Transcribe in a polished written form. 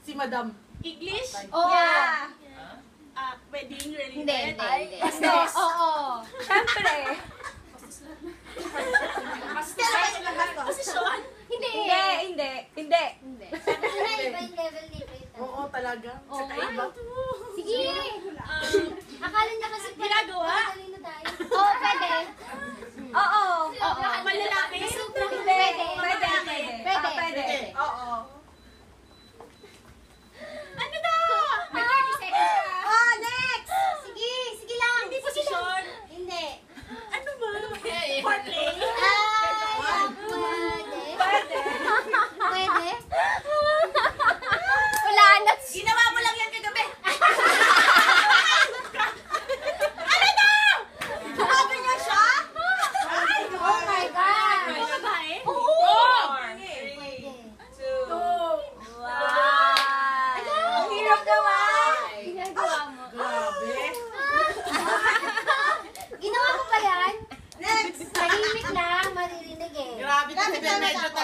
Si Madam. English? Oo. Yeah. Wedding, really? Hindi. Bastos. Oo. Siyempre. Posisyon? Hindi. Hindi. Sabi ko na, iba yung level ni Rita. Oo, talaga. Oo Sa nga. kaiba. Sige. Akala niya kasi Ginagawa? Talino tayo. Oo, pwede. Oo. Malalaki? Pwede. Pwede. Oo. Ano daw? May 30 seconds ka. Oh, next! Sige, sige lang. Hindi posisyon? Hindi. Ano ba? Foreplay? Ah, pwede. Pwede. Pwede? Wala na. Ginawa mo lang yan kagabi. Grabe niya siya? Oh my God. Ano babae? Pwede. Wow! Ang hirap naman! Ginagawa mo. Grabe. Ginawa mo pa yan? Next. Tahimik lang, maririnig eh. Grabe kasi medyo talaga.